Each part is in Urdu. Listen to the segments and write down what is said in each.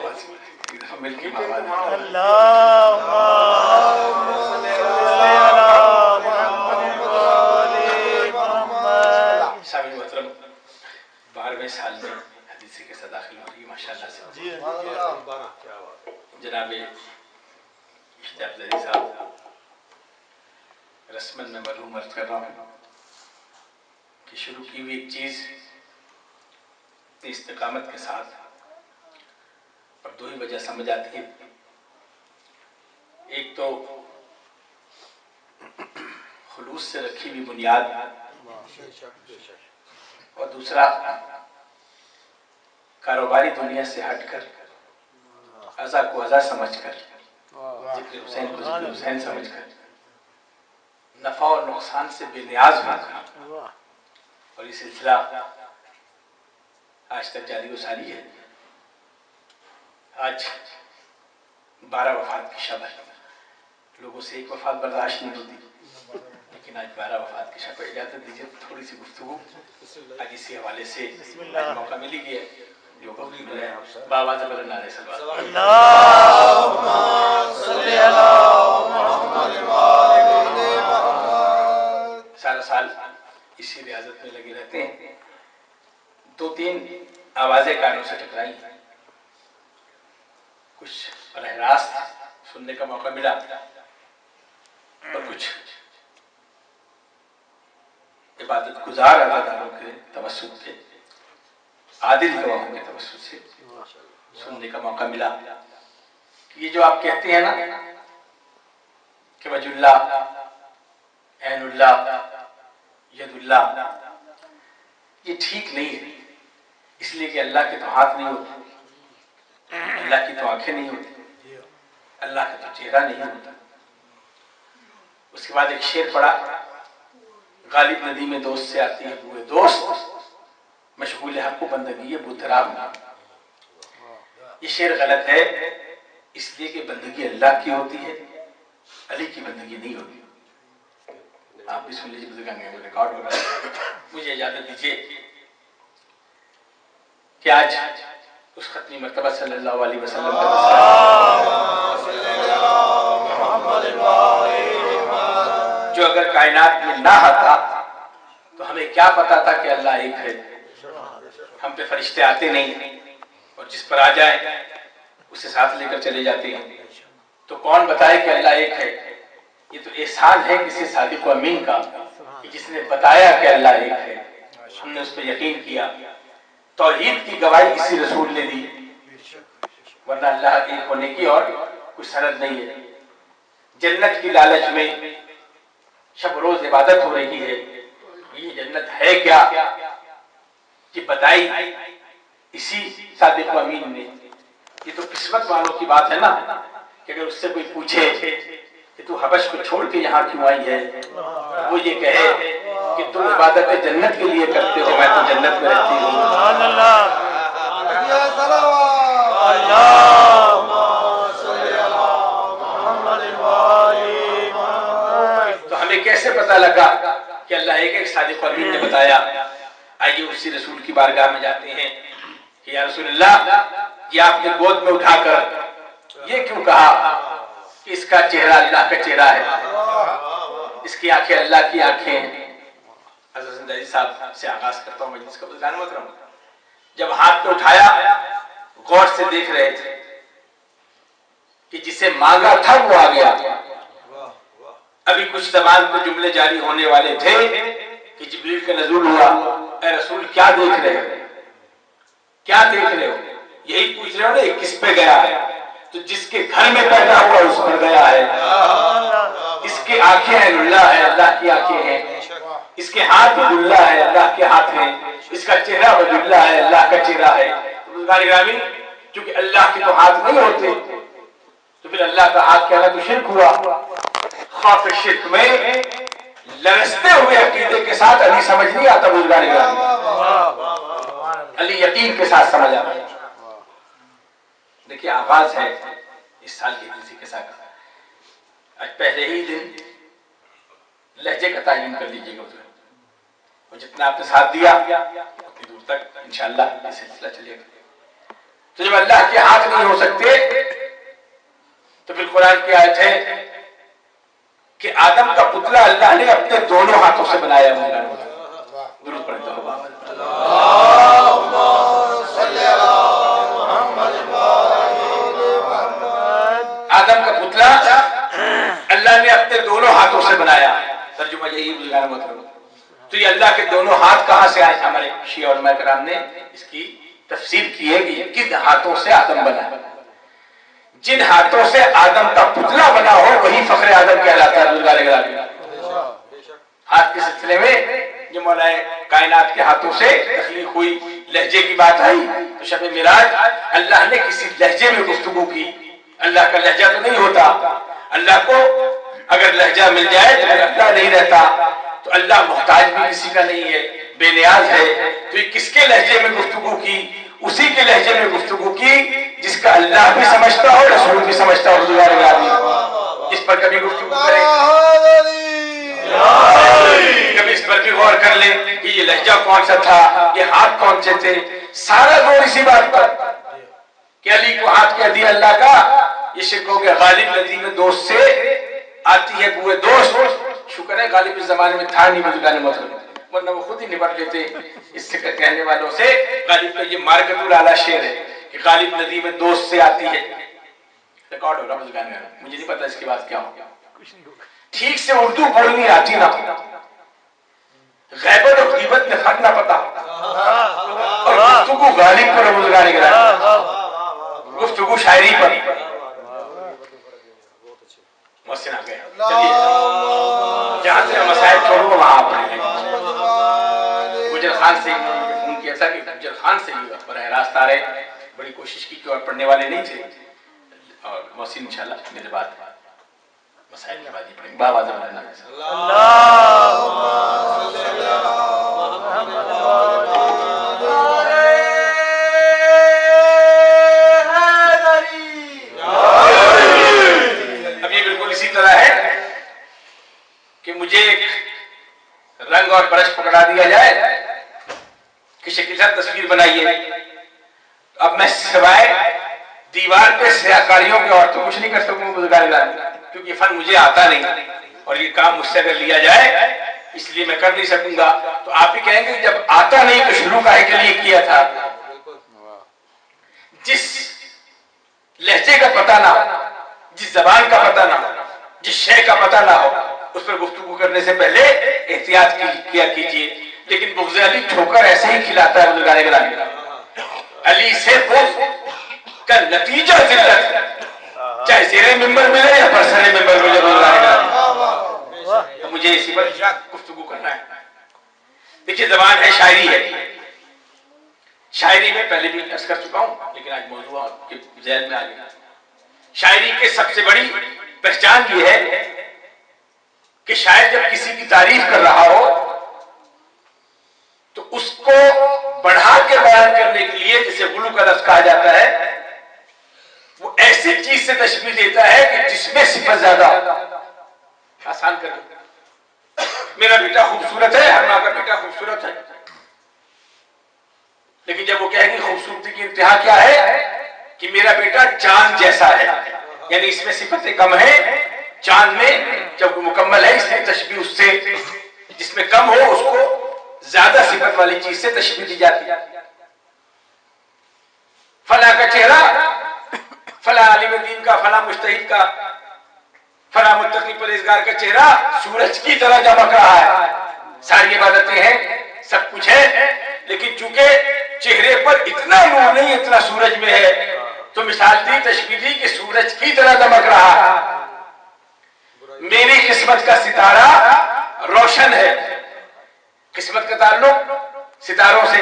مل کے شامل محترم 12ویں سال میں حدیث کے ساتھ داخل ہو رہی ہے ماشاءاللہ سے. جناب اشتیاق زری صاحب رسمن میں معلوم عرض کر رہا ہوں کہ شروع کی ہوئی ایک چیز استقامت کے ساتھ اور دو ہی وجہ سمجھ آتی ہے. ایک تو خلوص سے رکھی ہوئی بنیاد اور دوسرا کاروباری دنیا سے ہٹ کر عزا کو عزا سمجھ کر ذکر حسین کو ذکر حسین سمجھ کر نفع اور نقصان سے بے نیاز ہو کر اور یہ سلسلہ آج تک جاری و ساری ہے. آج 12 وفات کی شب ہے. لوگوں سے ایک وفات برداشت نہیں ہوتی لیکن آج 12 وفات کی شب ہے. اجازت دیجیے تھوڑی سی گفتگو آج اسی حوالے سے موقع ملی گیا جو بابا زبر نعرہ صلوات اللہم صلی علی محمد. سارا سال اسی ریاضت میں لگے رہتے ہیں. 2-3 آوازیں کانوں سے ٹکرائی, کچھ براہ راست سننے کا موقع ملا اور کچھ عبادت گزار عزاداروں کے توسط سے, عادل گواہوں کے توسط سے سننے کا موقع ملا. یہ جو آپ کہتے ہیں نا کہ وجہ اللہ, عین اللہ, ید اللہ, یہ ٹھیک نہیں ہے. اس لیے کہ اللہ کے تو ہاتھ نہیں ہوتے, اللہ کی تو آنکھیں نہیں ہوتی, اللہ کا تو چہرہ نہیں ہوتا. اس کے بعد ایک شعر پڑا, غالب ندی میں دوست سے آتی ہے بوئے دوست, مشغول حق و بندگی بودراب. یہ شعر غلط ہے اس لیے کہ بندگی اللہ کی ہوتی ہے, علی کی بندگی نہیں ہوتی. آپ بھی سن لیجیے, بزرگان میں ریکارڈ ہو رہا ہے. مجھے اجازت دیجیے کہ آج اس ختمی مرتبہ صلی اللہ علیہ وسلم کا جو اگر کائنات میں نہ آتا تو ہمیں کیا پتا تھا کہ اللہ ایک ہے. ہم پہ فرشتے آتے نہیں اور جس پر آ جائے اسے ساتھ لے کر چلے جاتے ہیں. تو کون بتائے کہ اللہ ایک ہے؟ یہ تو احسان ہے کسی صادق و امین کا کہ جس نے بتایا کہ اللہ ایک ہے, ہم نے اس پہ یقین کیا. توحید کی گواہی اسی رسول نے دی, ورنہ اللہ ایک ہونے کی اور کوئی سند نہیں ہے. جنت کی لالچ میں شب روز عبادت ہو رہی ہے. یہ جنت ہے کیا یہ بتائی اسی صادق و امین نے. یہ تو قسمت والوں کی بات ہے نا کہ اگر اس سے کوئی پوچھے کہ تو حبش کو چھوڑ کے یہاں کیوں آئی ہے, وہ یہ کہے کہ تم عبادت جنت کے لیے کرتے ہو, میں تو جنت میں رہتی ہوں. تو ہمیں کیسے پتا لگا کہ اللہ ایک ایک صادق و امین نے بتایا. آئیے اسی رسول کی بارگاہ میں جاتے ہیں کہ یا رسول اللہ, یہ آپ نے گود میں اٹھا کر یہ کیوں کہا کہ اس کا چہرہ اللہ کا چہرہ ہے, اس کی آنکھیں اللہ کی آنکھیں ہیں. حضرت زندگی صاحب سے آغاز کرتا ہوں مجلس کا. بزرگان محترم, جب ہاتھ پہ اٹھایا غور سے دیکھ رہے تھے کہ جسے مانگا تھا وہ آ گیا. ابھی کچھ زبان پہ جملے جاری ہونے والے تھے کہ جبریل کا نزول ہوا, اے رسول کیا دیکھ رہے ہو, کیا دیکھ رہے ہو؟ یہی پوچھ رہے ہو نا یہ کس پہ گیا ہے؟ تو جس کے گھر میں پیدا ہوا اس پر گیا ہے. اس کے آنکھیں ہیں اللہ ہے, اللہ کی آنکھیں ہیں. اس کے ہاتھ اللہ ہے, اللہ کے ہاتھ ہیں. اس کا چہرہ اللہ ہے, اللہ کا چہرہ ہے. کیونکہ اللہ کے تو ہاتھ نہیں ہوتے تو پھر اللہ کا ہاتھ کہنا تو شرک ہوا. خوف شرک میں لرزتے ہوئے عقیدے کے ساتھ علی سمجھ نہیں آتا. بزرگان گرامی, علی یقین کے ساتھ سمجھ آتا. دیکھیے آغاز ہے اس سال کی حدیث کے ساتھ. آج پہلے ہی دن لہجے کا تعین کر لیجیے گا اور جتنا آپ نے ساتھ دیا اتنی دور تک انشاءاللہ یہ سلسلہ چلے گا. تو جب اللہ کے ہاتھ نہیں ہو سکتے تو پھر قرآن کی آیت ہے کہ آدم کا پتلا اللہ نے اپنے دونوں ہاتھوں سے بنایا ہوا ہے. درود پڑھتا ہوں. آدم کا پتلا اللہ نے اپنے دونوں ہاتھوں سے بنایا. ترجمہ یہی مطلب. تو یہ اللہ کے دونوں ہاتھ کہاں سے آئے؟ ہمارے شیعہ علماء کرام نے اس کی تفسیر کی ہے کہ یہ کن ہاتھوں سے آدم بنا. جن ہاتھوں سے آدم کا پتلا بنا ہو وہی فخر آدم کہلاتا ہے. ہاتھ کے سلسلے میں یہ مولا کائنات کے ہاتھوں سے تخلیق ہوئی. لہجے کی بات آئی تو شب معراج اللہ نے کسی لہجے میں گفتگو کی. اللہ کا لہجہ تو نہیں ہوتا. اللہ کو اگر لہجہ مل جائے تو اللہ نہیں رہتا. تو اللہ محتاج بھی کسی کا نہیں ہے, بے نیاز ہے. تو یہ کس کے لہجے میں گفتگو کی؟ اسی کے لہجے میں گفتگو کی جس کا اللہ بھی سمجھتا ہو, رسول بھی سمجھتا ہو. اس پر کبھی گفتگو کریں, کبھی اس پر بھی غور کر لیں کہ یہ لہجہ کون سا تھا, یہ ہاتھ کون سے تھے. سارا زور اسی بات پر کہ علی کو ہاتھ کہہ دیا اللہ کا. یہ شرک ہو گیا. غالب ندیم دوست سے آتی ہے بوئے دوست. شکر ہے غالب اس زمانے میں تھا نہیں بزرگان محترم, ورنہ وہ خود ہی نپٹ لیتے اس سے کہنے والوں سے. غالب کا یہ مارکت الاعلی شعر ہے کہ غالب ندیم دوست سے آتی ہے. ریکارڈ ہو رہا بزرگان میں, مجھے نہیں پتا اس کے بعد کیا ہو. ٹھیک سے اردو بولنی آتی نہ, غیبت اور غیبت میں فرق نہ پتا, اور گفتگو غالب پر بزرگان گرامی, گفتگو شاعری پر. محسن آ گئے. چلیے جہاں سے مسائل چھوڑوں وہاں پڑھیں. گجر خان سے فون کیا تھا کہ گجر خان سے بھی براہ راست آ رہے. بڑی کوشش کی کہ اور پڑھنے والے نہیں تھے. اور محسن انشاءاللہ میرے بعد مسائل کے بعد ہی پڑھیں. بابا زمان کہ مجھے ایک رنگ اور برش پکڑا دیا جائے کہ شکل سے تصویر بنائیے. اب میں سوائے دیوار پہ سیاکاریوں کے اور تو کچھ نہیں کر سکوں بزرگان گرامی, کیونکہ یہ فن مجھے آتا نہیں اور یہ کام مجھ سے اگر لیا جائے اس لیے میں کر نہیں سکوں گا. تو آپ ہی کہیں گے جب آتا نہیں تو شروع کاہے کے لیے کیا تھا. جس لہجے کا پتہ نہ ہو, جس زبان کا پتہ نہ ہو, جس شے کا پتہ نہ ہو, اس پر گفتگو کرنے سے پہلے احتیاط کیا کیجیے. لیکن بغض علی ٹھوکر ایسے ہی کھلاتا ہے بزرگان گرامی. علی سے بغض کا نتیجہ ذلت, چاہے زیر ممبر ملے یا برسر ممبر ملے بزرگان گرامی. تو مجھے اسی پر گفتگو کرنا ہے. دیکھیے زبان ہے, شاعری ہے. شاعری میں پہلے بھی عرض کر چکا ہوں لیکن آج موضوع کے ذہن میں آ گیا. شاعری کے سب سے بڑی پہچان یہ ہے کہ شاعر جب کسی کی تعریف کر رہا ہو تو اس کو بڑھا کے بیان کرنے کے لیے جسے غلو کا لفظ کہا جاتا ہے, وہ ایسی چیز سے تشبیہ دیتا ہے کہ جس میں صفت زیادہ ہو. آسان کر دو, میرا بیٹا خوبصورت ہے, ہر ماں کا بیٹا خوبصورت ہے. لیکن جب وہ کہے گی خوبصورتی کی انتہا کیا ہے کہ میرا بیٹا چاند جیسا ہے, یعنی اس میں صفتیں کم ہیں. چاند میں جب وہ مکمل ہے اس لیے تشبیہ اس سے جس میں کم ہو اس کو زیادہ صفت والی چیز سے تشبیہ دی جاتی ہے. فلاں کا چہرہ فلاں عالم دین کا, فلاں مجتہد کا, فلاں متقی پرہیزگار کا چہرہ سورج کی طرح چمک رہا ہے. ساری عبادتیں ہیں, سب کچھ ہے, لیکن چونکہ چہرے پر اتنا نور نہیں اتنا سورج میں ہے تو مثال دی, تشبیہ دی کہ سورج کی طرح چمک رہا ہے. میری قسمت کا ستارہ روشن ہے. قسمت کا تعلق ستاروں سے,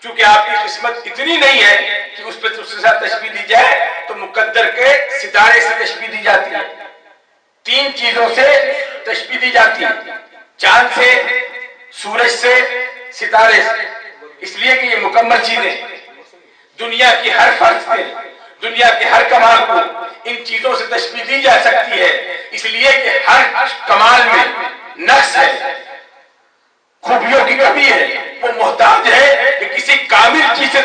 چونکہ آپ کی قسمت اتنی نہیں ہے کہ اس پہ اس کے ساتھ تشبیہ دی جائے تو مقدر کے ستارے سے تشبیہ دی جاتی ہے. 3 چیزوں سے تشبیہ دی جاتی ہے, چاند سے, سورج سے, ستارے سے. اس لیے کہ یہ مکمل چیزیں دنیا کی ہر فرد سے, دنیا کے ہر کمال کو ان چیزوں سے تشبیہ دی جا سکتی ہے, اس لیے کہ ہر کمال میں نقص ہے, خوبیوں کی کمی ہے، وہ محتاج ہے کہ کسی کامل چیز سے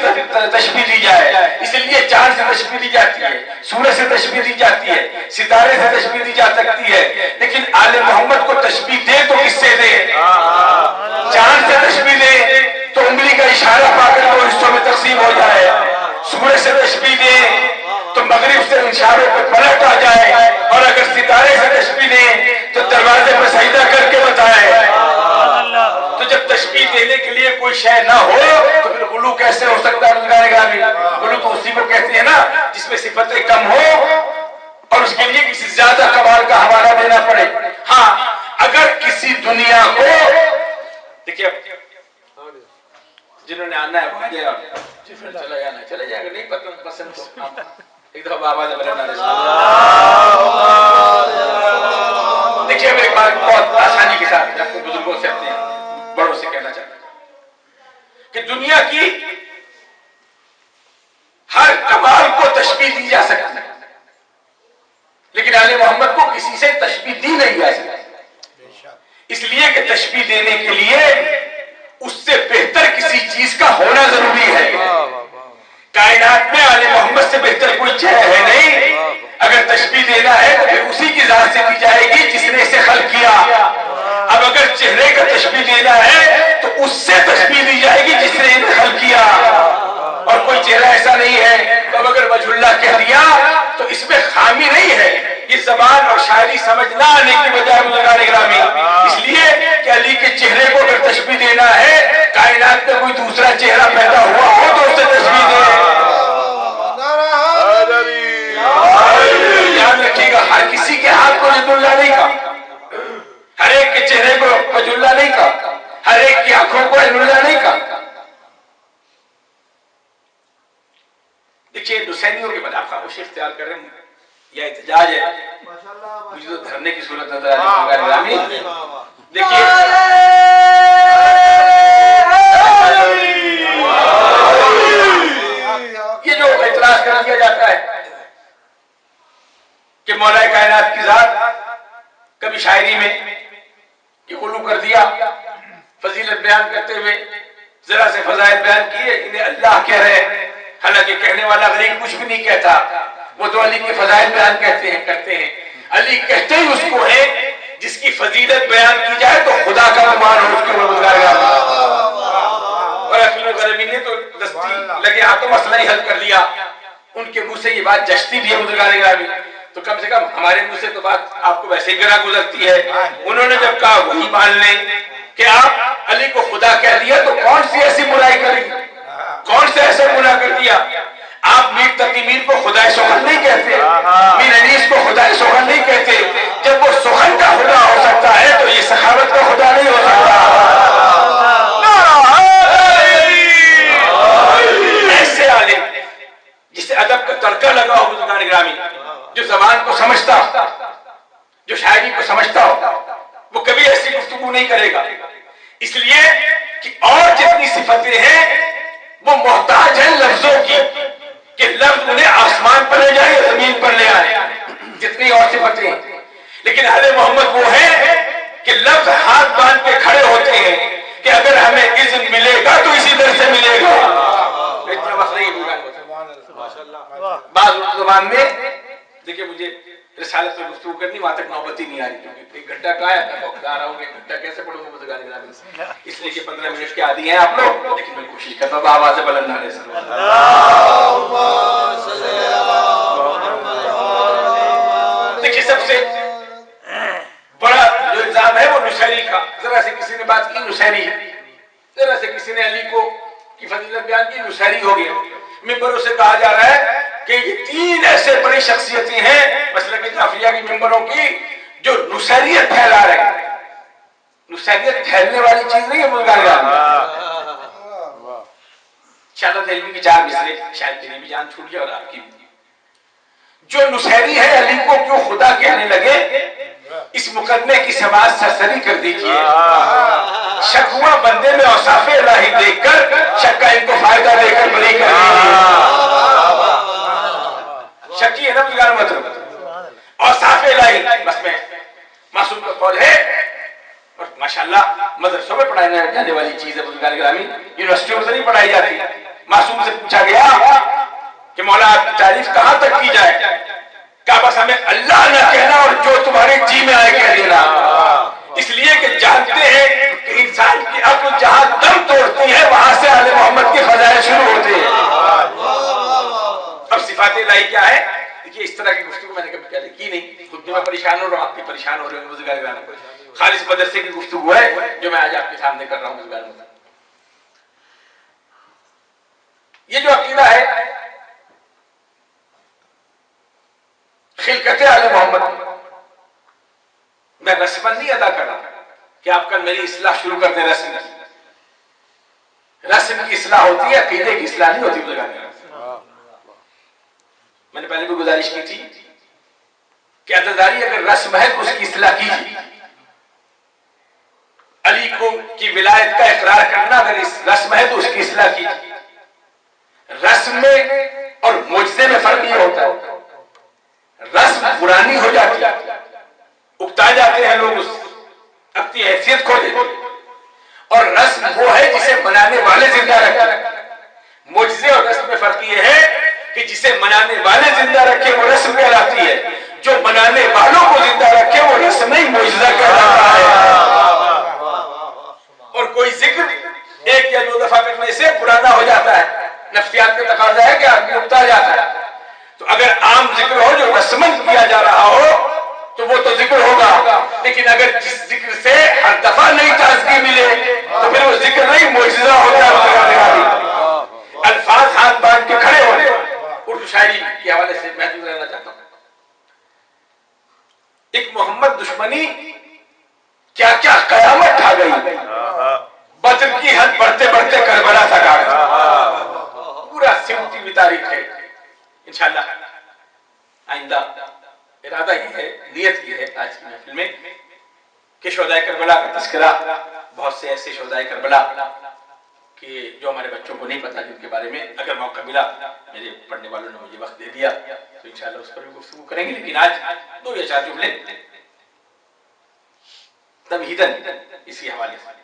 تشبیہ دی جائے. اس لیے چاند سے تشبیہ دی جاتی ہے، سورج سے تشبیہ دی جاتی ہے، ستارے سے تشبیہ دی جا سکتی ہے، لیکن آل محمد کو تشبیہ دے تو کس سے دے؟ چاند سے تشبیہ دے تو انگلی کا اشارہ پا کر دو حصوں میں تقسیم ہو جائے، سورج سے تشبیہ دے تو مغرب سے اشاروں پہ پلٹ آ جائے، اور اگر ستارے سے تشبیہ دے تو دروازے پر سجدہ کر کے بتائے. تو جب تشبیہ دینے کے لیے کوئی شے نہ ہو تو پھر غلو کیسے ہو سکتا ہے؟ غلو تو اسی کو کہتے ہیں نا جس میں صفتیں کم ہو اور اس کے لیے کسی زیادہ کمال کا حوالہ دینا پڑے. ہاں اگر کسی دنیا کو دیکھیے جنہوں نے آنا ہے چلا جانا چلے جائے گا، نہیں پسند تو ایک دفعہ بابا نے بلانا. دیکھیے میں ایک بات بہت آسانی کے ساتھ اپنے بزرگوں سے اپنے بڑوں سے کہنا چاہتا ہوں کہ دنیا کی ہر کمال کو تشبیہ دی جا سکتی ہے، لیکن آل محمد کو کسی سے تشبیہ دی نہیں جا سکتی، اس لیے کہ تشبیہ دینے کے لیے اس سے بہتر کسی چیز کا ہونا ضروری ہے. کائنات میں آل محمد سے بہتر کوئی چہرہ ہے نہیں. اگر تشبیہ دینا ہے تو پھر اسی کی ذات سے دی جائے گی جس نے اسے خلق کیا. اب اگر چہرے کا تشبیہ دینا ہے تو اس سے تشبیہ دی جائے گی جس نے انہیں خلق کیا، اور کوئی چہرہ ایسا نہیں ہے. تو اب اگر وجہ اللہ کہہ دیا تو اس میں خامی نہیں ہے، یہ زبان اور شاعری سمجھ نہ آنے کی بجائے بزرگان گرامی. اس لیے کہ علی کے چہرے کو اگر تشبیہ دینا ہے، کائنات میں کوئی دوسرا چہرہ پیدا ہوا ہو تو اسے تشبیہ دے. یاد رکھیے گا، ہر کسی کے ہاتھ کو وجہ اللہ نہیں کہا، ہر ایک کے چہرے کو وجہ اللہ نہیں کہا، ہر ایک کی آنکھوں کو وجہ اللہ نہیں کہا. دیکھیے حسینیوں کے بعد آپ خاموشی اختیار کر رہے ہیں یا احتجاج ہے، مجھے تو دھرنے کی صورت نظر آ رہی ہے. دیکھیے یہ جو اعتراض کر دیا جاتا ہے کہ مولا کائنات کی ذات کبھی شاعری میں کہ غلو کر دیا، فضیلت بیان کرتے ہوئے ذرا سے فضائل بیان کیے، انہیں اللہ کہہ رہے ہیں، حالانکہ کہنے والا غریب کچھ بھی نہیں کہتا، وہ تو علی کے فضائل بیان کرتے ہیں. علی کہتے ہی اس کو ہے جس کی فضیلت بیان کی جائے تو خدا کا گمان ہو اس کے اوپر. اور اپنے غریبی نے تو دستی لگے ہاتھوں مسئلہ ہی حل کر لیا. ان کے منہ سے یہ بات جچتی بھی ہے بزرگان گرامی، تو کم سے کم ہمارے منہ سے تو بات آپ کو ویسے ہی گرا گزرتی ہے. انہوں نے جب کہا وہی مان لیں کہ آپ علی کو خدا کہہ دیا تو کون سی ایسی برائی کری، کون سے ایسے گناہ کر دیا. آپ میر تقی میر کو خدا سخن نہیں کہتے، میر انیس کو خدا سخن نہیں کہتے. جب وہ سخن کا خدا ہو سکتا ہے تو یہ سخاوت کا خدا نہیں ہو سکتا. ایسے عالم جسے ادب کا تڑکا لگا ہو بزرگان گرامی، جو زبان کو سمجھتا ہو، جو شاعری کو سمجھتا ہو، وہ کبھی ایسی گفتگو نہیں کرے گا. اس لیے کہ اور جتنی صفتیں ہیں وہ محتاج ہیں لفظوں کی کہ لفظ انہیں آسمان پر لے جائے یا زمین پر لے آئے، جتنی اور صفتیں ہیں. لیکن اہل محمد وہ ہے کہ لفظ ہاتھ باندھ کے کھڑے ہوتے ہیں کہ اگر ہمیں اذن ملے گا تو اسی در سے ملے گا. اتنا وقت نہیں ہوگا. بعض زبان میں دیکھیے مجھے رسالت میں گفتگو کرنی وہاں تک نوبت ہی نہیں آ رہی، کیونکہ ایک گھنٹہ کا ہے، میں بتا رہا ہوں کہ ایک گھنٹہ کیسے پڑھوں گا بزرگان گرامی، اس لیے کہ 15 منٹ کے عادی ہیں آپ لوگ. لیکن میں کوشش کرتا ہوں آواز بلند نہ رہے. دیکھیے سب سے بڑا جو الزام ہے وہ نصیری کا. ذرا سے کسی نے بات کی نصیری ہے، ذرا سے کسی نے علی کو کی فضیلت بیان کی نصیری ہو گیا. ممبروں سے کہا جا رہا ہے کہ یہ 3 ایسے بڑی شخصیتیں ہیں مسلک جعفریہ کی ممبروں کی جو نصیریت پھیلا رہے ہیں. نصیریت پھیلنے والی چیز نہیں ہے بزرگان گرامی. شہادت علمی کی 4 مصرے شاید میری بھی جان چھوٹ جائے اور آپ کی بھی. جو نصیری ہے علی کو کیوں خدا کہنے لگے، اس مقدمے کی سماعت سرسری کر دیجئے. شک ہوا بندے میں اوصاف الہی دیکھ کر، شک کا ان کو فائدہ دے کر بری کر دیجئے. شکی ہے نا بزرگان مطلب اوصاف الہی، بس میں معصوم کا قول ہے اور ماشاءاللہ مدرسوں میں پڑھائے جانے والی چیز ہے بزرگان گرامی، یونیورسٹیوں میں نہیں پڑھائی جاتی. معصوم سے پوچھا گیا کہ مولا آپ کی تعریف کہاں تک کی جائے؟ کہا بس ہمیں اللہ نہ کہنا اور جو تمہارے جی میں آئے کہہ دینا. اس لیے کہ جانتے ہیں کہ انسان کی عقل جہاں دم توڑتی ہے وہاں سے آل محمد کے فضائل شروع ہوتے ہیں. اب صفات الہی کیا ہے؟ دیکھیے اس طرح کی گفتگو میں نے کبھی پہلے کی نہیں، خود بھی میں پریشان ہو رہا ہوں، آپ بھی پریشان ہو رہے ہیں بزرگان گرامی. خالص مدرسے کی گفتگو ہے جو میں آج آپ کے سامنے کر رہا ہوں بزرگان گرامی. یہ جو عقیدہ ہے خلقت آل محمد، میں رسمن نہیں ادا کر رہا کہ آپ کل میری اصلاح شروع کر دیں. رسم کی اصلاح ہوتی ہے، عقیدے کی اصلاح نہیں ہوتی بزرگان گرامی. میں نے پہلے بھی گزارش کی تھی کہ عزاداری اگر رسم ہے تو اس کی اصلاح کیجیے. علی کو کی ولایت کا اقرار کرنا اگر اس رسم ہے تو اس کی اصلاح کیجیے. رسم میں اور معجزے میں فرق یہ ہوتا ہے، رسم پرانی ہو جاتی ہے، اکتا جاتے ہیں لوگ، اپنی حیثیت کھو دیتے ہیں، اور رسم وہ ہے جسے منانے والے زندہ رکھتے ہیں. معجزے اور رسم میں فرق یہ ہے کہ جسے منانے والے زندہ رکھے وہ رسم کہلاتی ہے، جو منانے والوں کو زندہ رکھے وہ رسم نہیں معجزہ کہلاتا ہے. اور کوئی ذکر ایک یا دو دفعہ کرنے سے پرانا ہو جاتا ہے، نفسیات کا تقاضا ہے کہ آدمی اکتا جاتا ہے. تو اگر عام ذکر ہو جو رسمن کیا جا رہا ہو تو وہ تو ذکر ہوگا، لیکن اگر جس ذکر سے ہر دفعہ نئی تازگی ملے تو پھر وہ ذکر نہیں معجزہ ہوتا ہے. الفاظ ہاتھ باندھ کے کھڑے ہونے. اردو شاعری کے حوالے سے محدود رہنا چاہتا ہوں. ایک محمد دشمنی کیا کیا قیامت ٹھا گئی، بدر کی حد بڑھتے بڑھتے کربلا تک آ گئی. پورا سمٹی ہوئی تاریخ ہے. انشاءاللہ آئندہ ارادہ یہ ہے، نیت یہ ہے آج کی محفل میں کہ شہدائے کربلا کا تذکرہ، بہت سے ایسے شہدائے کربلا کہ جو ہمارے بچوں کو نہیں پتا، جن کے بارے میں اگر موقع ملا، میرے پڑھنے والوں نے مجھے وقت دے دیا تو انشاءاللہ اس پر بھی گفتگو کریں گے. لیکن آج 2 یا 4 جملے تمہیدن اسی حوالے سے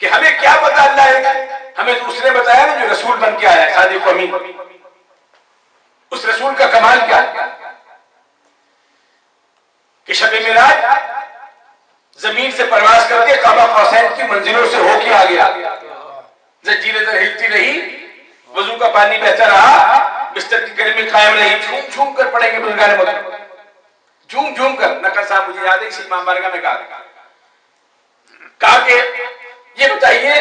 کہ ہمیں کیا پتا اللہ ہے. ہمیں تو اس نے بتایا نا جو رسول بن کے آیا، صادق و امین. اس رسول کا کمال کیا ہے کہ شب معراج زمین سے پرواز کر کے قاب قوسین کی منزلوں سے ہو کے آ گیا. زنجیریں در ہلتی رہی، وضو کا پانی بہتا رہا، بستر کی گرمی قائم رہی. جھوم جھوم کر پڑھیں گے بزرگان محترم، جھوم جھوم کر. نقل صاحب مجھے یاد ہے اسی امام بارگاہ میں کہا کہ یہ بتائیے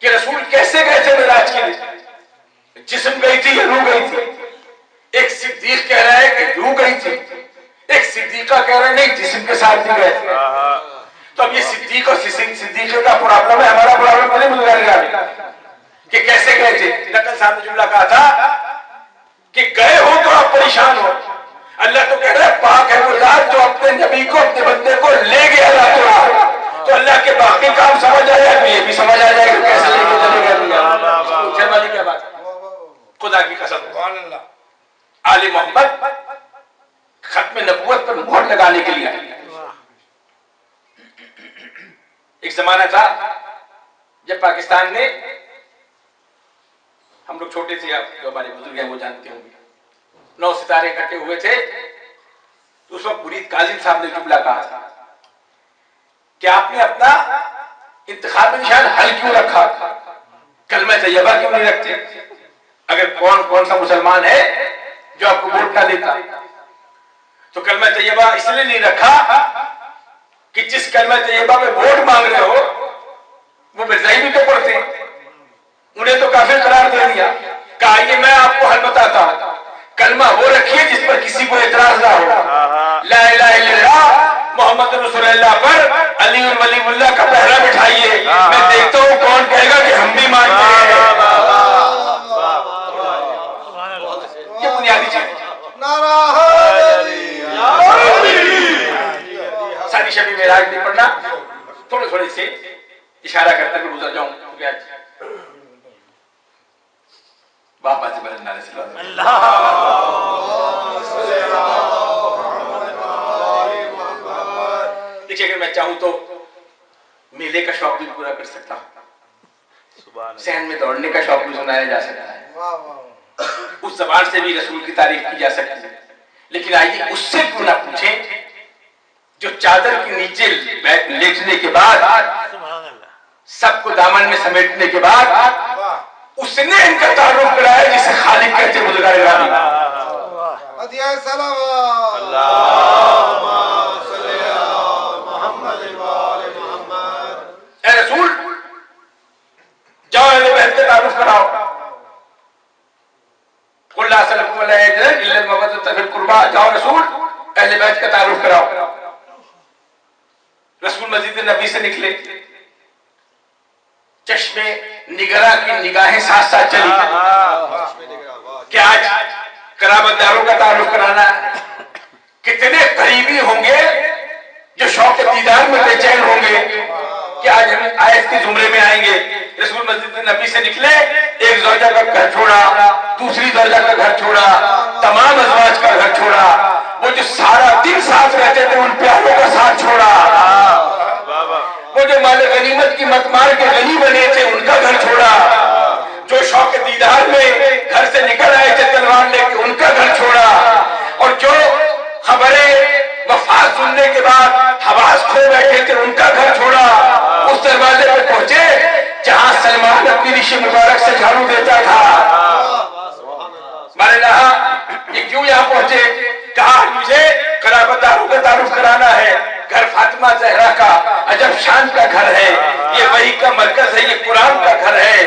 کہ رسول کیسے گئے تھے معراج کے لیے؟ جسم گئی تھی یا روح گئی تھی؟ ایک صدیق کہہ رہا ہے کہ روح گئی تھی، ایک صدیقہ کہہ رہا ہے نہیں جسم کے ساتھ بھی گئے تھے. تو اب یہ صدیق اور صدیقے کا پرابلم ہے، ہمارا پرابلم تو نہیں بزرگان کہ کیسے گئے تھے. نقل صاحب نے جملہ کہا تھا کہ گئے ہو تو آپ پریشان ہو. اللہ تو کہہ رہا ہے پاک ہے وہ ذات جو اپنے نبی کو، اپنے بندے کو لے گیا راتوں. تو اللہ کے باقی کام سمجھ آ جائے تو یہ بھی سمجھ آ جائے کہ کیسے لے کے چلے گئے. پوچھنے والی کیا بات ہے؟ خدا کی قسم آل محمد ختم نبوت پر مہر لگانے کے لیے. ایک زمانہ تھا جب پاکستان میں، ہم لوگ چھوٹے تھے، آپ جو ہمارے بزرگ ہیں وہ جانتے ہوں گے، 9 ستارے اکٹھے ہوئے تھے. تو اس وقت مرید کاظم صاحب نے جملہ کہا تھا کہ آپ نے اپنا انتخاب نشان حل کیوں رکھا، کلمہ طیبہ کیوں نہیں رکھتے؟ اگر کون سا مسلمان ہے جو آپ کو ووٹ نہ دیتا؟ تو کلمہ طیبہ اس لیے نہیں رکھا کہ جس کلمہ طیبہ میں ووٹ مانگ رہے ہو وہ مرزائی بھی تو پڑھتے ہیں، انہیں تو کافر قرار دے دیا. کہا یہ میں آپ کو حل بتاتا ہوں، کلمہ وہ رکھیے جس پر کسی کو اعتراض نہ ہو. لا الہ الا اللہ محمد رسول اللہ پر علی ولی اللہ کا پہرا بٹھائیے. میں دیکھتا ہوں کون کہے گا کہ ہم بھی مانتے ہیں. یہ بنیادی چیز. ساری شب معراج نہیں پڑھنا، تھوڑے تھوڑے سے اشارہ کرتے ہوئے گزر جاؤں. باپا سے بلند نعرے سے دیکھیے، اگر میں چاہوں تو میلے کا شوق بھی پورا کر سکتا ہوں، صحن میں دوڑنے کا شوق بھی سنایا جا سکتا ہے، اس زبان سے بھی رسول کی تعریف کی جا سکتی ہے۔ لیکن آئیے اس سے کیوں نہ پوچھیں جو چادر کے نیچے لیٹنے کے بعد، سب کو دامن میں سمیٹنے کے بعد اس نے ان کا تعارف کرایا جسے خالق کہتے ہیں۔ بزرگان گرامی، اے رسول جاؤ اہل بیت کا تعارف کراؤ، قل لا اسألکم علیہ اجرا الا المودۃ فی القربى، جاؤ رسول اہل بیت کا تعارف کراؤ۔ رسول مسجد نبی سے نکلے، چشم نگراں کی نگاہیں ساتھ ساتھ چلی کہ آج قرابت داروں کا تعارف کرانا ہے۔ کتنے قریبی ہوں گے جو شوق دیدار میں بے چین ہوں گے کہ آج ہم آیت کے زمرے میں آئیں گے۔ رسول مسجد نبی سے نکلے، ایک زوجہ کا گھر چھوڑا، دوسری زوجہ کا گھر چھوڑا، تمام ازواج کا گھر چھوڑا، وہ جو سارا دن ساتھ رہتے تھے ان پیاروں کا ساتھ چھوڑا، وہ جو مال غنیمت کی مت مار کے غنی بنے تھے ان کا گھر چھوڑا، جو شوق دیدار میں گھر سے نکل آئے تھے تلوار لے کے ان کا گھر چھوڑا، اور جو خبریں وفات سننے کے بعد حواس کھو بیٹھے تھے ان کا گھر چھوڑا، اس دروازے پہ پہنچے جہاں سلمان اپنی ریشی مبارک سے جھاڑو دیتا تھا۔ میں نے کہا یہ کیوں یہاں پہنچے؟ کہا مجھے قرابت داروں کا تعارف کرانا ہے، گھر فاطمہ زہرا کا عجب شان کا گھر ہے، یہ وحی کا مرکز ہے، یہ قرآن کا گھر ہے،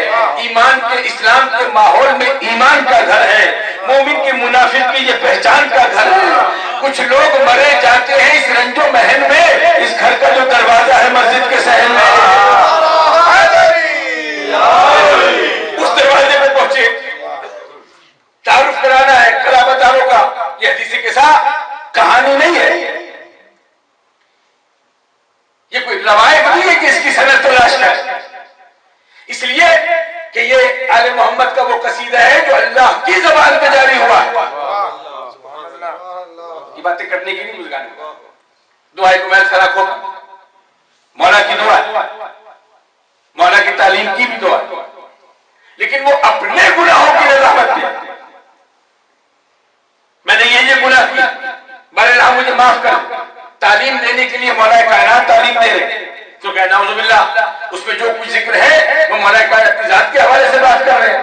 ایمان کے اسلام کے ماحول میں ایمان کا گھر ہے، مومن کے منافق کی یہ پہچان کا گھر ہے۔ کچھ لوگ مرے جاتے ہیں اس رنج و محن میں، اس گھر کا جو دروازہ ہے مسجد کے صحن میں، اس دروازے پہ پہنچے، تعارف کرانا ہے قرابت داروں کا۔ یہ حدیث کے ساتھ کہانی نہیں ہے، یہ کوئی روایت نہیں ہے کہ اس کی سند تلاش کر، اس لیے کہ یہ آل محمد کا وہ قصیدہ ہے جو اللہ کی زبان پہ جاری ہوا۔ یہ باتیں کرنے کی نہیں بزرگان، دعائے کو میں خراب ہو، مولا کی دعا، مولا کی تعلیم کی بھی دعا، لیکن وہ اپنے گناہوں کی رضامت پہ، میں نے یہ گناہ کیا، بارے اللہ مجھے معاف کر۔ تعلیم دینے کے لیے مولا کائنات تعلیم دے رہے، تو کہ نعوذ باللہ اس میں جو کچھ ذکر ہے وہ مولا کائنات اپنی ذات کے حوالے سے بات کر رہے ہیں،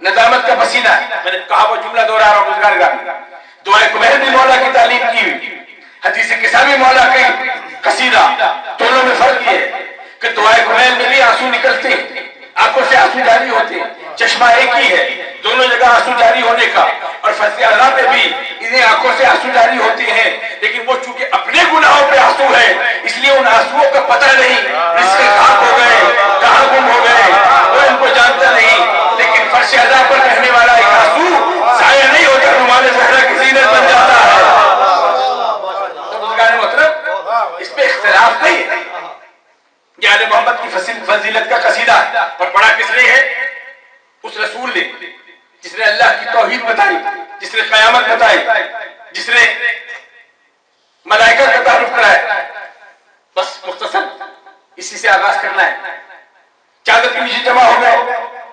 ندامت کا پسینہ ہے۔ میں نے کہا وہ جملہ دوہرا رہا ہوں بزرگان کا، دعائے کمہل بھی مولا کی تعلیم کی ہوئی، حدیث قصہ بھی مولا کی قصیدہ، دونوں میں فرق یہ ہے کہ دعائے کمہل میں بھی آنسو نکلتے ہیں، آنکھوں سے آنسو جاری ہوتے ہیں، چشمہ ایک ہی ہے، دونوں جگہ آنسو جاری ہونے کا، اور فصل اعلیٰ پہ بھی انہیں آنکھوں سے آنسو جاری ہوتے ہیں، لیکن وہ چونکہ اپنے گناہوں پہ آنسو ہے اس لیے ان آنسوؤں کا پتہ نہیں اس کے خاک ہو گئے، کہاں گم ہو گئے، وہ ان کو جانتا نہیں، لیکن فرش اعلیٰ پر رہنے والا ایک آنسو ضائع نہیں ہوتا، رومال زہرا کی زینت بن جاتا ہے۔ تو بزرگان محترم اس پہ اختلاف نہیں ہے، یہ آل محمد کی فضیلت کا قصیدہ ہے، اور پڑھا کس نے ہے؟ اس رسول نے جس نے اللہ کی توحید بتائی، جس نے قیامت بتائی، جس نے ملائکہ کا تعارف کرایا۔ بس مختصر اسی سے آغاز کرنا ہے۔ چادر کے نیچے جمع ہو گئے،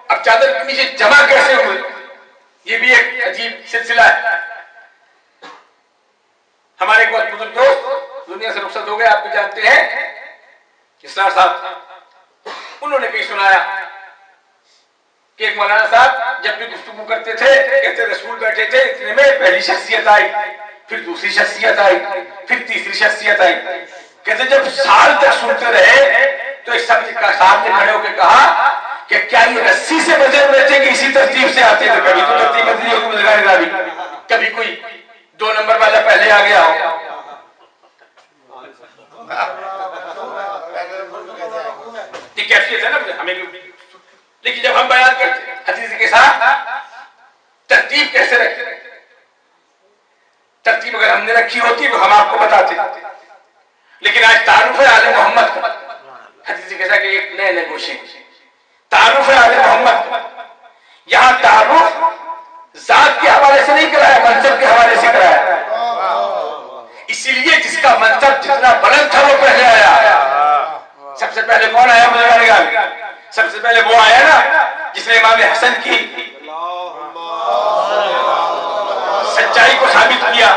اب چادر کے نیچے جمع کیسے ہوئے یہ بھی ایک عجیب سلسلہ ہے۔ ہمارے ایک بہت بزرگ دوست دنیا سے رخصت ہو گئے، آپ بھی جانتے ہیں، اسرار صاحب، انہوں نے کہیں سنایا کہ ایک مولانا صاحب جب بھی گفتگو کرتے تھے کہتے رسول بیٹھے تھے، اتنے میں پہلی شخصیت آئی، پھر دوسری شخصیت آئی، پھر تیسری شخصیت آئی، کہتے جب سال تک سنتے رہے تو ایک صاحب نے کھڑے ہو کے کہا کہ کیا یہ رسی سے بجے ہوئے تھے کہ اسی ترتیب سے آتے تھے؟ کبھی تو ترتیب بدلی ہوگی بزرگان گرامی، کبھی کوئی 2 نمبر والا پہلے آ گیا ہو، یہ کیفیت ہے نا ہمیں، لیکن جب ہم بیان کرتے حدیث کے ساتھ ترتیب کیسے رکھتے، ترتیب اگر ہم نے رکھی ہوتی تو ہم آپ کو بتاتے، لیکن آج تعارف ہے آل محمد کا، حدیث کے ساتھ ایک نئے نئے گوشے، تعارف ہے آل محمد، یہاں تعارف ذات کے حوالے سے نہیں کرایا، منصب کے حوالے سے کرایا، اسی لیے جس کا منصب جتنا بلند تھا وہ پہلے آیا، سب سے پہلے کون آیا بزرگان گرامی؟ سب سے پہلے وہ آیا نا جس نے امام حسن کی سچائی کو ثابت کیا،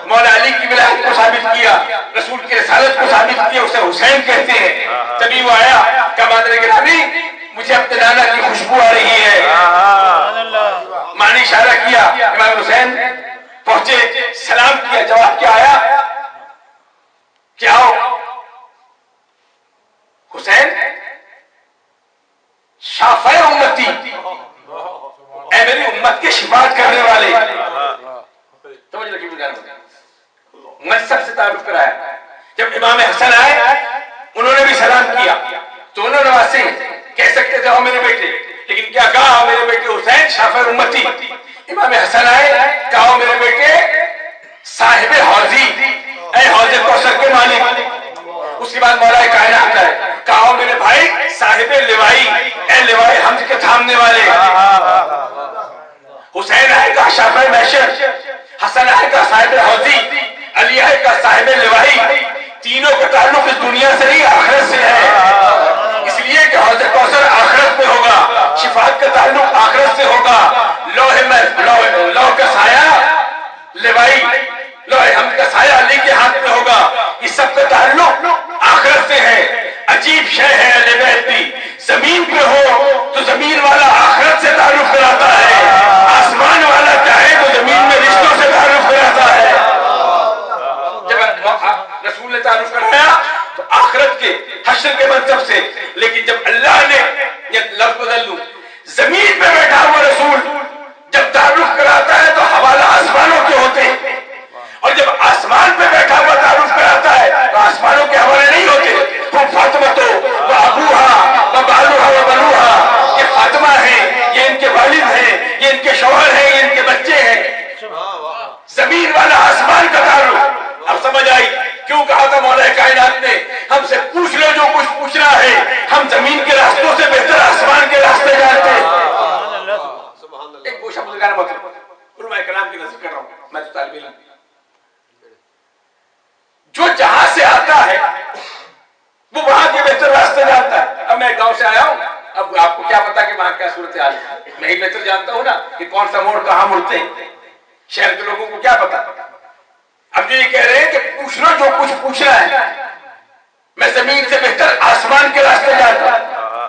مولا علی کی ولایت کو ثابت کیا، رسول کی رسالت کو ثابت کیا، اسے حسین کہتے ہیں۔ تبھی وہ آیا کہ مادر گرامی مجھے اپنے نانا کی خوشبو آ رہی ہے، معنی اشارہ کیا، امام حسین پہنچے، سلام کیا، جواب کیا آیا کہ آؤ حسین شافع امتی، اے میری امت کے شفاعت کرنے والے، توجہ رکھیے بزرگان، منصب سے تعارف کرایا۔ جب امام حسن آئے انہوں نے بھی سلام کیا تو انہوں نے واسطے کہہ سکتے تھے میرے بیٹے، لیکن کیا کہا میرے بیٹے حسین شافع امتی۔ امام حسن آئے کہا میرے بیٹے صاحب حوضی، اے حوض کوثر کے مالک۔ اس کے بعد مولا کائنات ہے، کہا میرے بھائی صاحب لوائی، اے لوائی حمد کے تھامنے والے۔ حسین آئے کہا شافع محشر، حسن آئے کہا صاحب حوضی، علی آئے کہا صاحب لوائی۔ تینوں کا تعلق اس دنیا سے نہیں آخرت سے ہے، اس لیے کہ حوض کوثر آخرت میں ہوگا، شفاعت کا تعلق آخرت سے ہوگا، لوح کا سایہ لوائی، لوح حمد کا سایہ علی کے ہاتھ میں ہوگا، اس سب کا تعلق آخرت سے ہے۔ عجیب شے ہے اہل بیت بھی، زمین پہ ہو تو زمین والا آخرت سے تعلق کراتا ہے، آسمان والا چاہے تو زمین میں رشتوں سے تعلق کراتا ہے۔ جب رسول نے تعلق کرایا تو آخرت کے حشر کے منصب سے، لیکن جب اللہ نے یہ لفظ بدل لوں، زمین پہ بیٹھا ہوا رسول جب تعلق کراتا ہے تو حوالہ آسمانوں کے ہوتے ہیں، اور جب آسمان پہ بیٹھا ہوا تعلق کراتا ہے تو آسمانوں کے حوالے نہیں ہوتے۔ وہ فاطمہ تو وہ ابوہا وہ بالوہا وہ بلوہا، یہ فاطمہ ہیں، یہ ان کے والد ہیں، یہ ان کے شوہر ہیں، یہ ان کے بچے ہیں۔ زمین والا آسمان کا تعلق۔ اب سمجھ آئی کیوں کہا تھا مولا کائنات نے ہم سے پوچھ لو جو کچھ پوچھنا ہے، ہم زمین کے راستوں سے بہتر آسمان کے راستے جانتے ہیں۔ ایک وہ شبد گانا مطلب علماء کرام کی نظر کر رہا ہوں، میں تو طالب علم، جو جہاں سے آتا ہے وہ وہاں کے بہتر راستے جانتا ہے۔ اب میں گاؤں سے آیا ہوں، اب آپ کو کیا پتا کہ وہاں کیا صورتحال ہے، میں ہی بہتر جانتا ہوں نا کہ کون سا موڑ کہاں مڑتے ہیں، شہر کے لوگوں کو کیا پتا۔ اب جو یہ کہہ رہے ہیں کہ پوچھ لو جو کچھ پوچھنا ہے، میں زمین سے بہتر آسمان کے راستے جانتا ہوں۔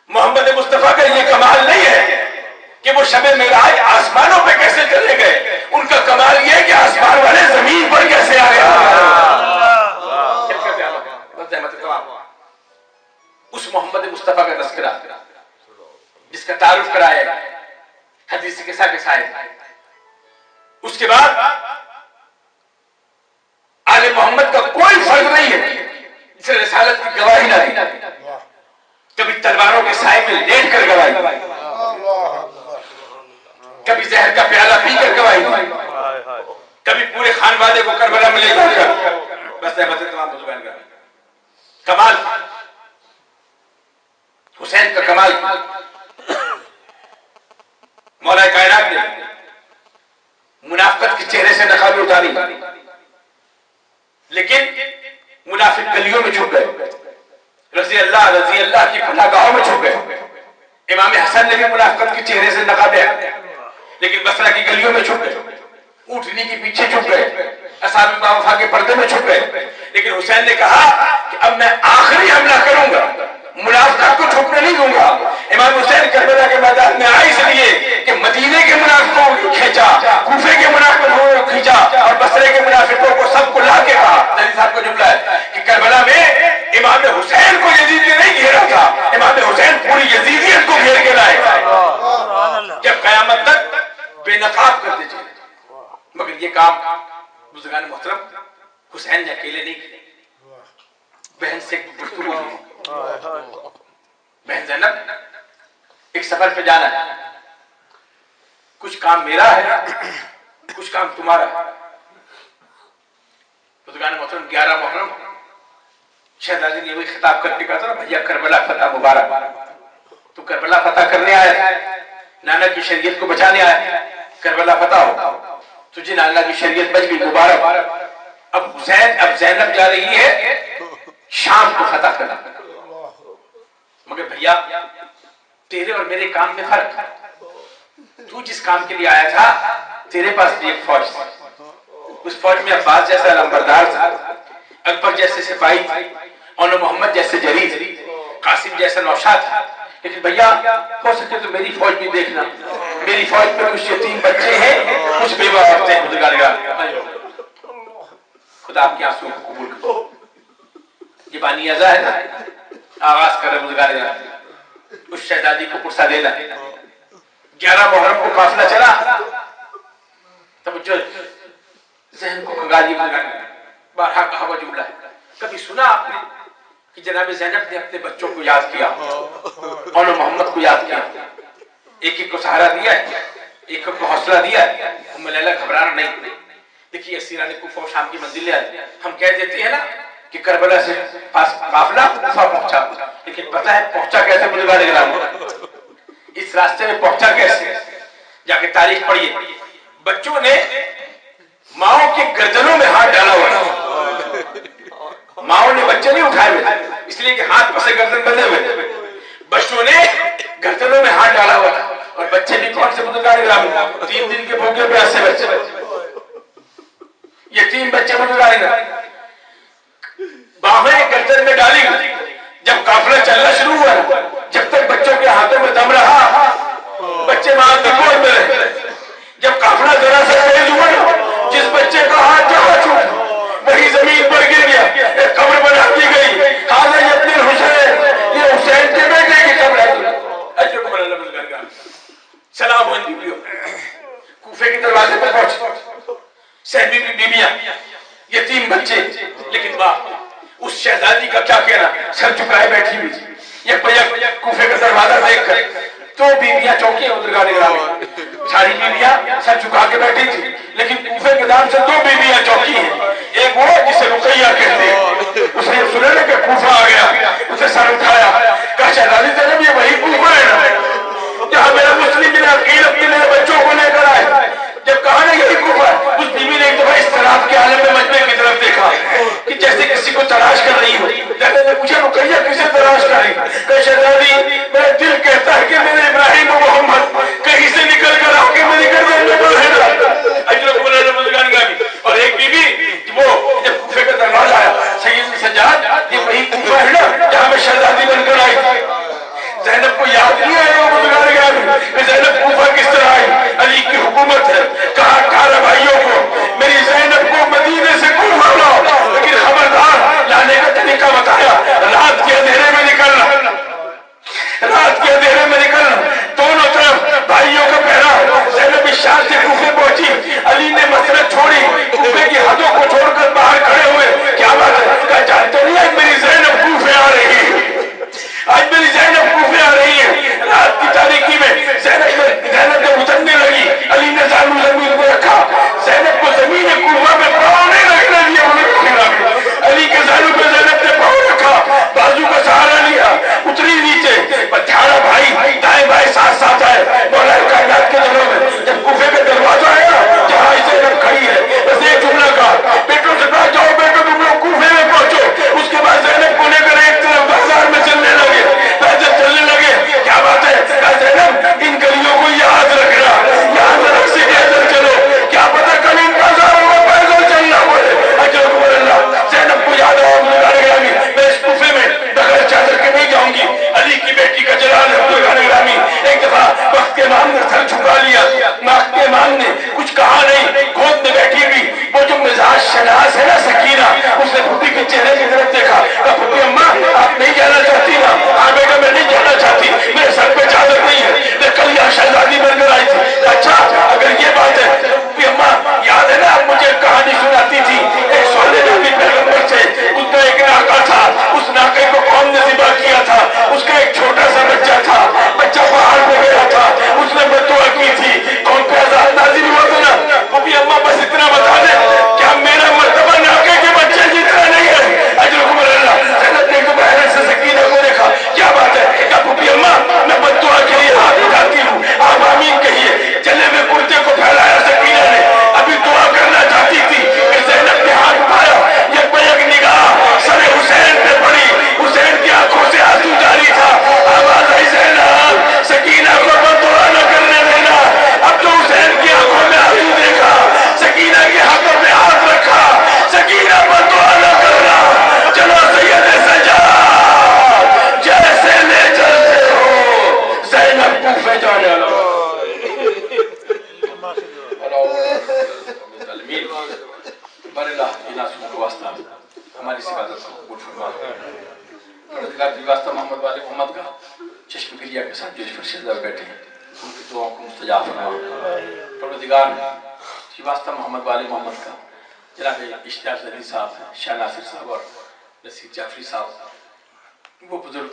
محمد مصطفیٰ کا یہ کمال نہیں ہے کہ وہ شب معراج آسمانوں پہ کیسے چلے گئے، ان کا کمال یہ ہے کہ آسمان والے زمین پر کیسے آ گئے۔ اس محمد مصطفیٰ کا تذکرہ جس کا تعارف کرایا حدیث کے ساتھ اس کے بعد آل محمد کا کوئی فرق نہیں ہے جس نے رسالت کی گواہی نہ دی، کبھی تلواروں کے سائے میں لیٹ کر گواہی، کبھی زہر کا پیالہ پی کر گواہی، کبھی پورے خانوادے کو کربلا میں لے جا کر، بس تمام بزرگان کا کمال، حسین کا کمال۔ مولا کائنات نے منافقت کے چہرے سے نقاب اتاری، لیکن منافق گلیوں میں چھپ گئے، رضی اللہ کی پناہ گاہوں میں چھپ گئے۔ امام حسن نے بھی منافقت کے چہرے سے نقاب لیا، لیکن بصرہ کی گلیوں میں چھپ گئے، اونٹنی کے پیچھے چھپ گئے، اصحاب باوفا کے پردے میں چھپ گئے۔ لیکن حسین نے کہا کہ اب میں آخری حملہ کروں گا، منافقت کو چھپنے نہیں دوں گا۔ امام حسین کربلا کے میدان میں آئے اس لیے کہ مدینے کے منافقوں کو کھینچا، کوفے کے منافقوں کو کھینچا، اور بصرے کے منافقوں کو سب کو لا کے کہا۔ نبی صاحب کا جملہ ہے کہ کربلا میں امام حسین کو یزید نے نہیں گھیرا تھا، امام حسین پوری یزیدیت کو گھیر کے لائے، جب قیامت تک بے نقاب کرتے چلے۔ مگر یہ کام بزرگان محترم حسین نے اکیلے نہیں کیے، بہن سے گفتگو ہوئی، بہن زینب ایک سفر پہ جانا ہے، کچھ کام میرا ہے کچھ کام تمہارا ہے۔ بزرگان محترم 11 محرم شہزادی نے وہی خطاب کر کے کہا تھا بھیا کربلا فتح مبارک، تو کربلا فتح کرنے آیا، نانا کی شریعت کو بچانے آیا، کربلا فتح ہو، تجھے نانا کی شریعت بچ گئی، مبارک۔ اب زینب جا رہی ہے شام کو فتح کرنا. مگر بھیا تیرے اور میرے کام میں فرق. تو جس کام کے لیے آیا تھا تیرے پاس بھی ایک فوج تھی. اس فوج میں عباس جیسا لمبردار تھا, اکبر جیسے سپاہی تھے, اور محمد جیسے جری تھے, قاسم جیسا نوشاد تھا. لیکن بھیا ہو سکے تو میری فوج بھی دیکھنا. میری فوج میں کچھ یتیم بچے ہیں, کچھ بیوہ عورتیں ہیں. خدا آپ کے آنسوؤں کو قبول کرو. یہ بانی ازا ہے نا, آغاز کر رہے بزرگار اس شہزادی کو پرسا دینا. 11 محرم کو قافلہ چلا, تب جو ذہن کو کنگالی بارہا کہا ہوا جملہ ہے. کبھی سنا آپ نے کہ جناب زینب نے اپنے بچوں کو یاد کیا, اور محمد کو یاد کیا, ایک ایک کو سہارا دیا ہے, ایک ایک کو حوصلہ دیا ہے. ام لیلہ گھبرانا نہیں. دیکھیے اسیران کوفہ شام کی منزل ہے. ہم کہہ دیتے ہیں نا کہ کربلا سے پاس قافلہ کوفہ پہنچا, لیکن پتہ ہے پہنچا کیسے بزرگان کرام؟ اس راستے میں پہنچا کیسے؟ جا کے تاریخ پڑھیے. بچوں نے ماؤں کے گردنوں میں ہاتھ ڈالا ہوا. ماؤں نے بچے نہیں اٹھائے ہوئے, اس لیے کہ ہاتھ پسے گردن بندھے ہوئے. بچوں نے گردنوں میں ہاتھ ڈالا ہوا, اور بچے بھی کون سے بزرگان کرام؟ 3 دن کے بھوکے پیاسے بچے. یہ 3 بچے بزرگان کرام باہیں گردن میں ڈالی. جب قافلہ چلنا شروع ہوا, جب تک بچوں کے ہاتھوں میں دم رہا بچے وہاں دکوڑ میں رہے. جب قافلہ ذرا سا تیز ہوا, جس بچے کا ہاتھ جہاں چھوٹا وہی زمین پر گر گیا. ایک قبر بنا دی گئی, حاضر ابن الحسین, یہ حسین کے بیٹے کی قبر ہے. اجر کو بنا لفظ کر گا. سلام ہونے بھی کوفے کے دروازے پر پہنچ. سہمی کی بیویاں, یتیم بچے, لیکن واہ اس شہزادی کا کیا کہنا, سر چکائے بیٹھی ہوئی تھی. یہ کوفے کا دروازہ دیکھ کر تو بیویاں چوکی ہیں بزرگان کرام. ساری بیویاں سر چکا کے بیٹھی تھی, لیکن کوفے کے نام سے 2 بیویاں چوکی ہیں. ایک وہ جسے رقیہ کہتے ہیں, اس نے سنا کہ کوفہ آ گیا, اسے سر اٹھایا, کہا شہزادی زینب یہ وہی کوفہ ہے نا جہاں میرا مسلم بن عقیل اپنے میرے بچوں کو لے کر آئے. جب کہا نا یہی کوفہ ہے, اس بیوی نے ایک دفعہ اس طرح کے عالم میں مجمع کی طرف دیکھا کہ جیسے کسی کو تلاش کر رہی ہو. زینب نے پوچھا رقیہ کسے تلاش کر رہی؟ کہ شہزادی میرا دل کہتا ہے کہ میرے ابراہیم و محمد کہیں سے نکل کر آ کے میری گردن میں ڈال ہے. اجر کو بنا بزرگان گامی. اور ایک بیوی وہ جب کوفے کا دروازہ آیا, سید سجاد یہ وہی کوفہ ہے نا جہاں میں شہزادی بن کر آئی. زینب کو یاد نہیں آیا وہ بزرگان گامی کہ زینب کوفہ کس طرح آئی. علی کی حکومت ہے, کہا 18 بھائیوں کو میری زینب کو مدینے سے کوفہ لاؤ, لیکن خبردار لانے کا طریقہ بتایا, رات کے اندھیرے میں نکلنا. رات محمد والے محمد کا چشم گریہ کے ساتھ جو اس پر سجدہ بیٹھے ہیں ان کی دعاؤں کو مستجاب فرما۔ پروردگار جی واسطہ محمد والے محمد کا جناب اشتیاق زہری صاحب، شاہ ناصر صاحب اور نصیر جعفری صاحب، وہ بزرگ،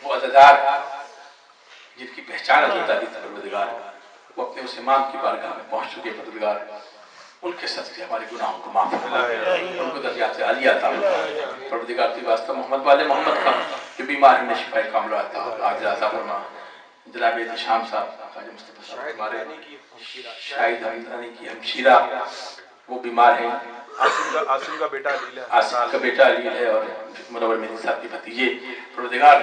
وہ عزادار جن کی پہچان عطا دی پروردگار، وہ اپنے اس امام کی بارگاہ میں پہنچ چکے پروردگار، ان کے صدقے ہمارے گناہوں کو معاف فرما، ان کو درجات عالیہ عطا فرما۔ پروردگار کی واسطہ محمد والے محمد کا جو بیمار ہیں شفا کاملہ عطا فرما۔ جناب شام صاحب، خواجہ مصطفیٰ صاحب ہمارے شاہد حمدانی کی ہمشیرہ، وہ بیمار ہیں، عاصم کا بیٹا علیل ہے، عاصم کا بیٹا علیل ہے، اور منور مہدی صاحب کے بھتیجے، پروردگار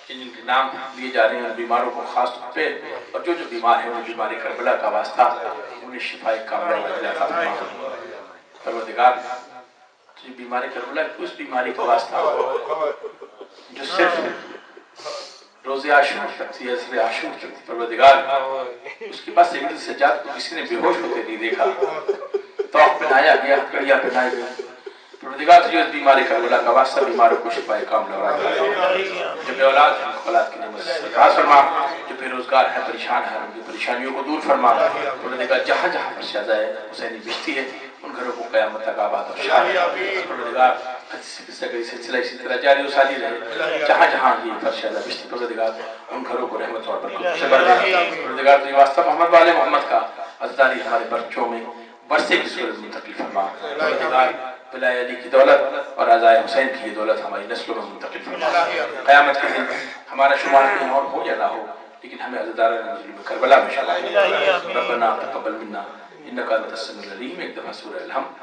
جن کے نام لیے جا رہے ہیں بیماروں کو خاص طور پہ، اور جو بیمار ہیں انہیں بیماری کربلا کا واسطہ انہیں شفا کاملہ عطا فرما۔ پروردگار جو بیماری کربلا کی اس بیماری کا واسطہ جو صرف روز عاشور تک تھی، عصر عاشور تک تھی، پروردگار اس کے پاس ایک سجاد کو کسی نے بے ہوش ہوتے نہیں دیکھا، توق پہنایا گیا، کڑیا پہنائی گئی۔ پروردگار جو اس بیماری کربلا کا واسطہ بیماروں کو شفا کاملہ عطا فرما۔ جو بے اولاد ہیں اولاد کی نعمت سے سرفراز فرما، جو بے روزگار ہیں پریشان ہیں ان کی پریشانیوں کو دور فرما۔ پروردگار جہاں جہاں پر شہزائے حسینی بشتی ہے ان گھروں کو قیامت تک آباد اور شاد۔ پروردگار سلسلہ اسی طرح جاری و ساری رہے، جہاں جہاں یہ فرشادہ بشتی پروردگار ان گھروں کو رحمت اور برکت سے بھر دے۔ پروردگار تو یہ واسطہ محمد والے محمد کا عزداری ہمارے بچوں میں برسے کی صورت منتقل فرما۔ پروردگار ولائے علی کی دولت اور رضائے حسین کی یہ دولت ہماری نسلوں میں منتقل فرما۔ قیامت کے دن ہمارا شمار کہیں اور ہو یا نہ ہو لیکن ہمیں عزدار نزول کربلا میں شامل۔ ربنا تقبل منا انک انت السمیع العلیم۔ ایک دفعہ سورہ الحمد